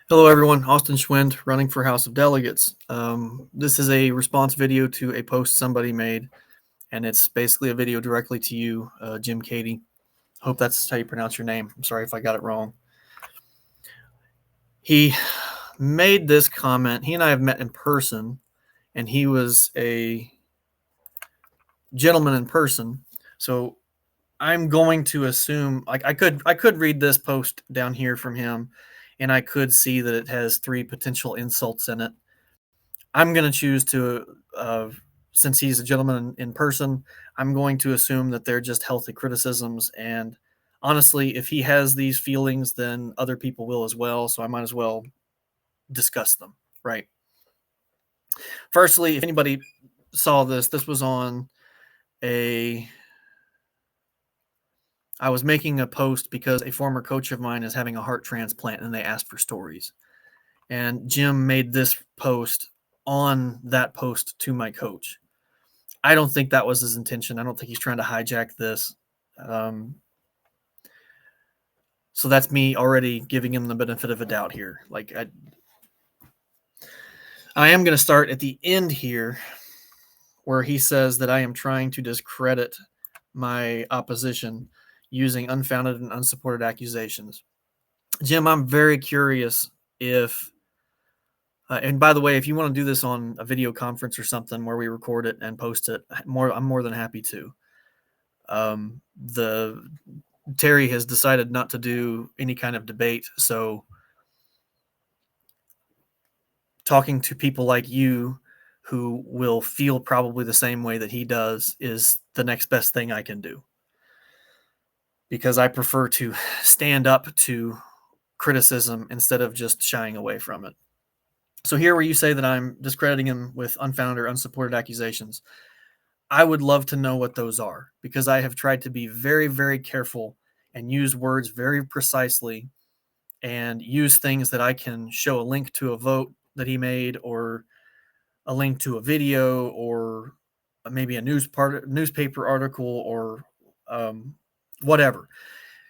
Hello, everyone. Austin Schwind, running for House of Delegates. This is a response video to a post somebody made, and it's basically a video directly to you, Jim Cady. Hope that's how you pronounce your name. I'm sorry if I got it wrong. He made this comment. He and I have met in person, and he was a gentleman in person. So I'm going to assume, like, I could read this post down here from him, and I could see that it has 3 potential insults in it. I'm going to choose to, since he's a gentleman in person, I'm going to assume that they're just healthy criticisms. And honestly, if he has these feelings, then other people will as well. So I might as well discuss them, right? Firstly, if anybody saw this, this was on a. I was making a post because a former coach of mine is having a heart transplant and they asked for stories. And Jim made this post on that post to my coach. I don't think that was his intention. I don't think he's trying to hijack this. Um, so that's me already giving him the benefit of a doubt here. I am going to start at the end here where he says that I am trying to discredit my opposition using unfounded and unsupported accusations. Jim, I'm very curious if, and by the way, if you want to do this on a video conference or something where we record it and post it, I'm more than happy to. The Terry has decided not to do any kind of debate, so talking to people like you who will feel probably the same way that he does is the next best thing I can do, because I prefer to stand up to criticism instead of just shying away from it. So here where you say that I'm discrediting him with unfounded or unsupported accusations, I would love to know what those are, because I have tried to be very, very careful and use words very precisely and use things that I can show a link to a vote that he made, or a link to a video, or maybe a newspaper article, or whatever.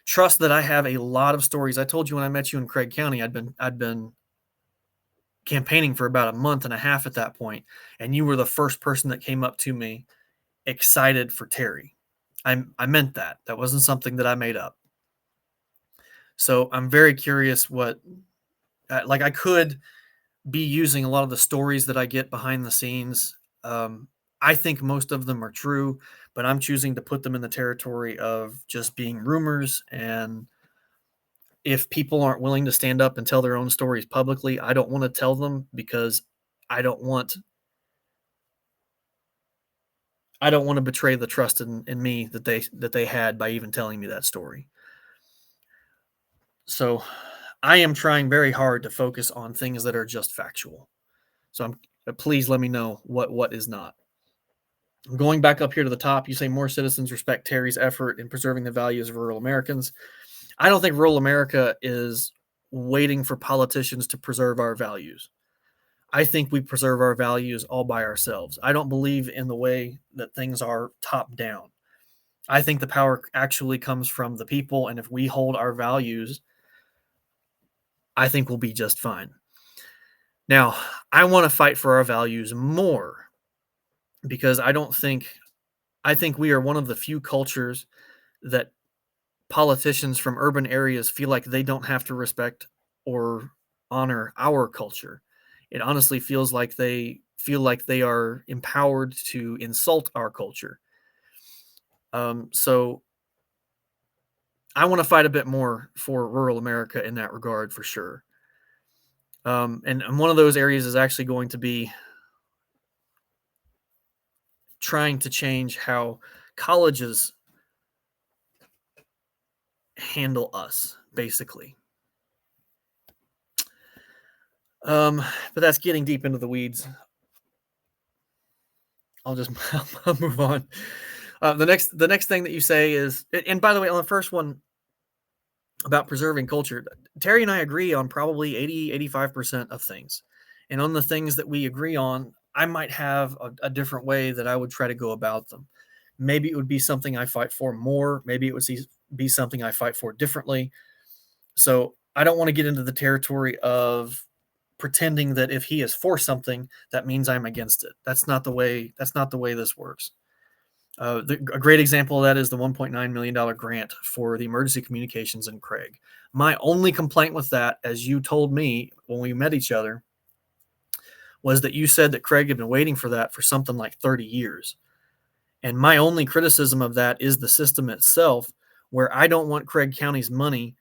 Trust that I have a lot of stories. I told you when I met you in Craig County, I'd been campaigning for about a month and a half at that point, and you were the first person that came up to me excited for Terry. I meant that. That wasn't something that I made up. So I'm very curious what, I could be using a lot of the stories that I get behind the scenes. I think most of them are true, but I'm choosing to put them in the territory of just being rumors. And if people aren't willing to stand up and tell their own stories publicly, I don't want to tell them, because I don't want to betray the trust in me that they had by even telling me that story. So I am trying very hard to focus on things that are just factual. So please let me know what is not. Going back up here to the top, you say more citizens respect Terry's effort in preserving the values of rural Americans. I don't think rural America is waiting for politicians to preserve our values. I think we preserve our values all by ourselves. I don't believe in the way that things are top down. I think the power actually comes from the people, and if we hold our values, I think we'll be just fine. Now, I want to fight for our values more, because I think we are one of the few cultures that politicians from urban areas feel like they don't have to respect or honor our culture. It honestly feels like they feel like they are empowered to insult our culture. So I want to fight a bit more for rural America in that regard, for sure. And one of those areas is actually going to be trying to change how colleges handle us, basically. But that's getting deep into the weeds. I'll just I'll move on. The next thing that you say is, and by the way, on the first one about preserving culture, Terry and I agree on probably 85% of things. And on the things that we agree on, I might have a different way that I would try to go about them. Maybe it would be something I fight for more. Maybe it would be something I fight for differently. So I don't want to get into the territory of pretending that if he is for something, that means I'm against it. That's not the way. That's not the way this works. A great example of that is the $1.9 million grant for the emergency communications in Craig. My only complaint with that, as you told me when we met each other, was that you said that Craig had been waiting for that for something like 30 years. And my only criticism of that is the system itself, where I don't want Craig County's money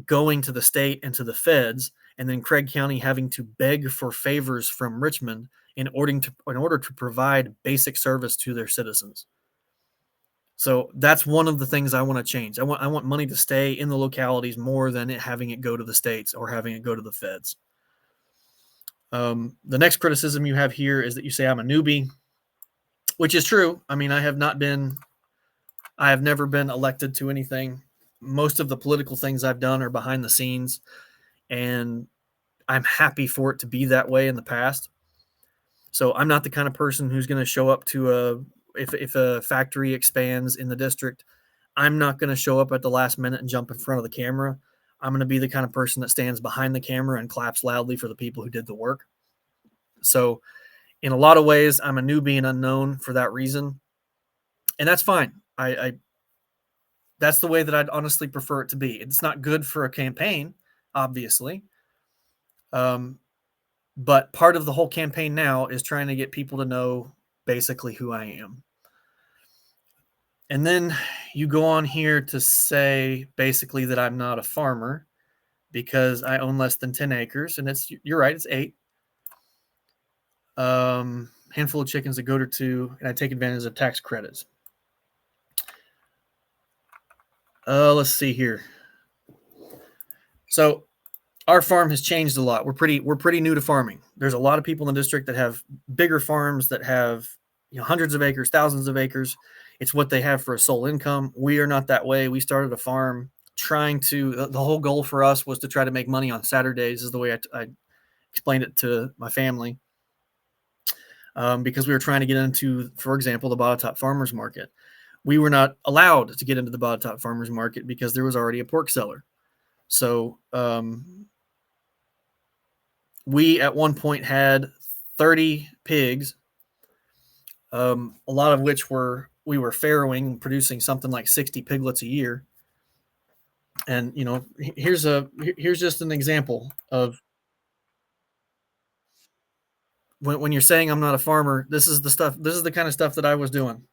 going to the state and to the feds, and then Craig County having to beg for favors from Richmond in order to provide basic service to their citizens. So that's one of the things I want to change. I want money to stay in the localities more than having it go to the states or having it go to the feds. The next criticism you have here is that you say I'm a newbie, which is true. I mean, I have never been elected to anything. Most of the political things I've done are behind the scenes, and I'm happy for it to be that way in the past. So I'm not the kind of person who's going to show up to if a factory expands in the district, I'm not going to show up at the last minute and jump in front of the camera. I'm going to be the kind of person that stands behind the camera and claps loudly for the people who did the work. So in a lot of ways, I'm a newbie and unknown for that reason, and that's fine. I that's the way that I'd honestly prefer it to be. It's not good for a campaign, obviously, but part of the whole campaign now is trying to get people to know basically who I am. And then you go on here to say basically that I'm not a farmer because I own less than 10 acres, and you're right, it's 8. Handful of chickens, a goat or two, and I take advantage of tax credits. Let's see here. So our farm has changed a lot. We're pretty new to farming. There's a lot of people in the district that have bigger farms that have hundreds of acres, thousands of acres. It's what they have for a sole income. We are not that way. We started a farm the whole goal for us was to try to make money on Saturdays, is the way I explained it to my family, because we were trying to get into, for example, the Botetourt Farmers Market. We were not allowed to get into the Botetourt Farmers Market because there was already a pork seller. So we at one point had 30 pigs, a lot of which we were farrowing and producing something like 60 piglets a year. And here's just an example of when you're saying I'm not a farmer. This is the kind of stuff that I was doing.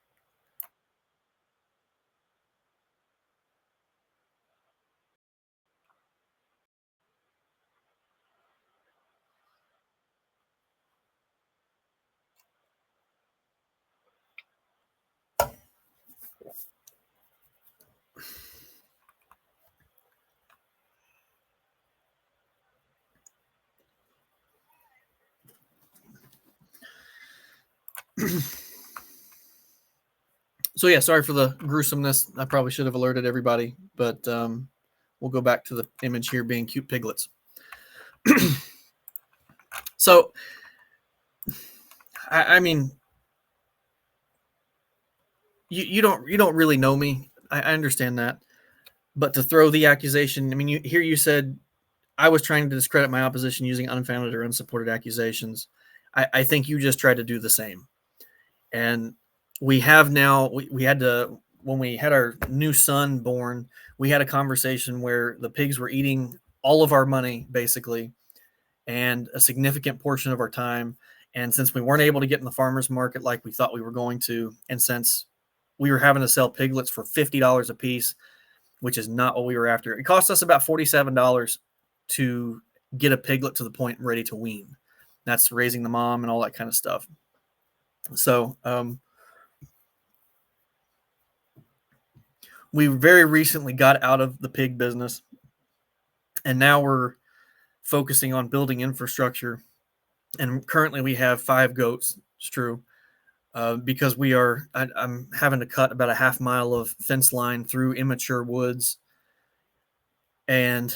So yeah, sorry for the gruesomeness. I probably should have alerted everybody, but we'll go back to the image here being cute piglets. So, I mean, you don't really know me. I understand that, but to throw the accusation, I mean, you said I was trying to discredit my opposition using unfounded or unsupported accusations. I think you just tried to do the same. And we have now, we had to, when we had our new son born, we had a conversation where the pigs were eating all of our money, basically, and a significant portion of our time. And since we weren't able to get in the farmer's market like we thought we were going to, and since we were having to sell piglets for $50 a piece, which is not what we were after, it cost us about $47 to get a piglet to the point ready to wean. That's raising the mom and all that kind of stuff. So we very recently got out of the pig business, and now we're focusing on building infrastructure. And currently we have 5 goats. It's true. Because I'm having to cut about a half mile of fence line through immature woods, and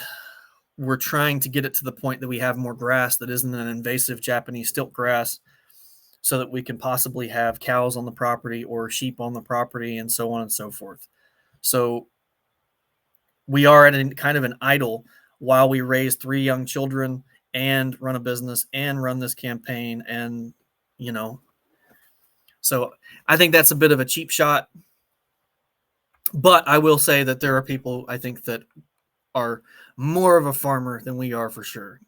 we're trying to get it to the point that we have more grass that isn't an invasive Japanese stilt grass, so that we can possibly have cows on the property or sheep on the property and so on and so forth. So we are at kind of an idle while we raise 3 young children and run a business and run this campaign. And, so I think that's a bit of a cheap shot. But I will say that there are people, I think, that are more of a farmer than we are for sure.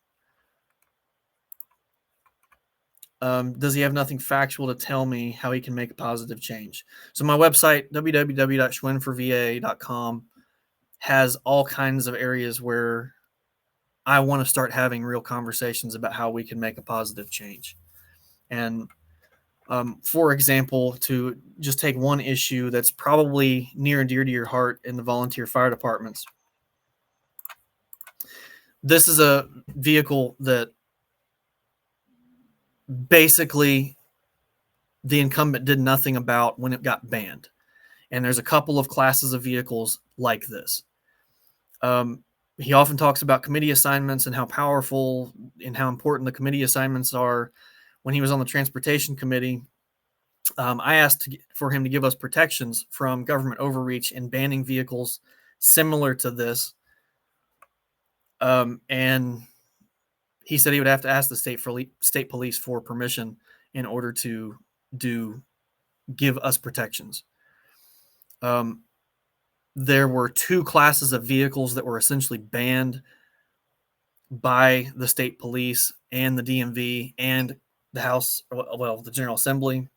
Does he have nothing factual to tell me how he can make a positive change? So my website, www.schwinforva.com, has all kinds of areas where I want to start having real conversations about how we can make a positive change. And for example, to just take one issue that's probably near and dear to your heart in the volunteer fire departments. This is a vehicle that basically the incumbent did nothing about when it got banned. And there's a couple of classes of vehicles like this. He often talks about committee assignments and how powerful and how important the committee assignments are. When he was on the transportation committee, I asked for him to give us protections from government overreach in banning vehicles similar to this. And he said he would have to ask the state police for permission in order to give us protections. There were 2 classes of vehicles that were essentially banned by the state police and the DMV and the House, the General Assembly.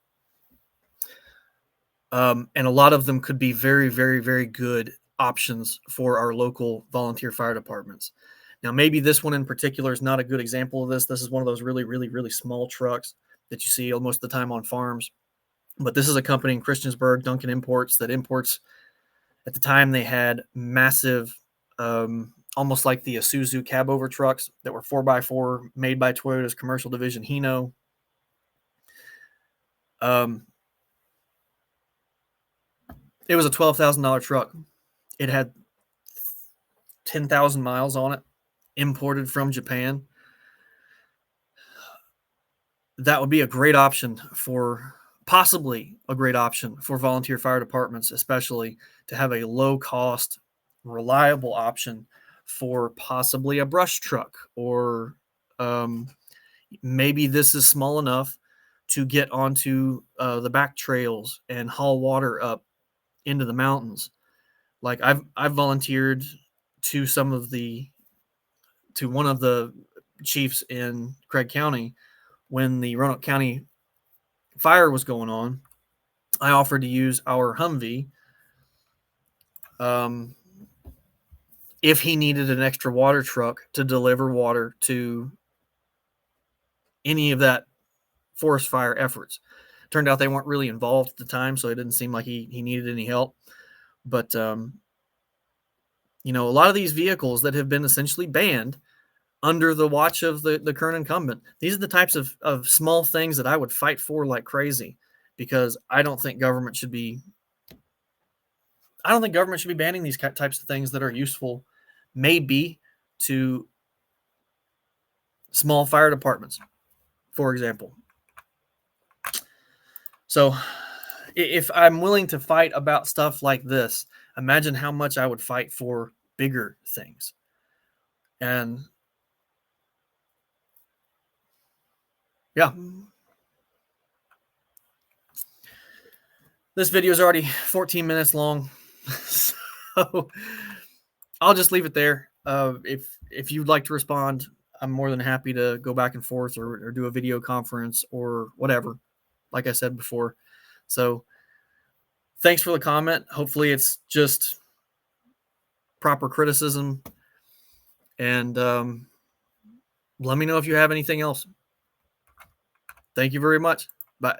And a lot of them could be very, very, very good options for our local volunteer fire departments. Now, maybe this one in particular is not a good example of this. This is one of those really, really, really small trucks that you see most of the time on farms. But this is a company in Christiansburg, Duncan Imports, that imports. At the time, they had massive, almost like the Isuzu cab-over trucks that were 4x4 made by Toyota's commercial division, Hino. It was a $12,000 truck. It had 10,000 miles on it, imported from Japan. That would be a great option possibly a great option for volunteer fire departments, especially to have a low-cost, reliable option for possibly a brush truck, or maybe this is small enough to get onto the back trails and haul water up into the mountains. Like I've volunteered to one of the chiefs in Craig County when the Roanoke County fire was going on. I offered to use our Humvee if he needed an extra water truck to deliver water to any of that forest fire efforts. Turned out they weren't really involved at the time, so it didn't seem like he needed any help. But a lot of these vehicles that have been essentially banned under the watch of the current incumbent, these are the types of small things that I would fight for like crazy, because I don't think government should be banning these types of things that are useful, maybe to small fire departments, for example. So if I'm willing to fight about stuff like this, imagine how much I would fight for bigger things. And yeah, this video is already 14 minutes long, so I'll just leave it there. If you'd like to respond, I'm more than happy to go back and forth or do a video conference or whatever, like I said before. So thanks for the comment. Hopefully it's just proper criticism. And let me know if you have anything else. Thank you very much. Bye.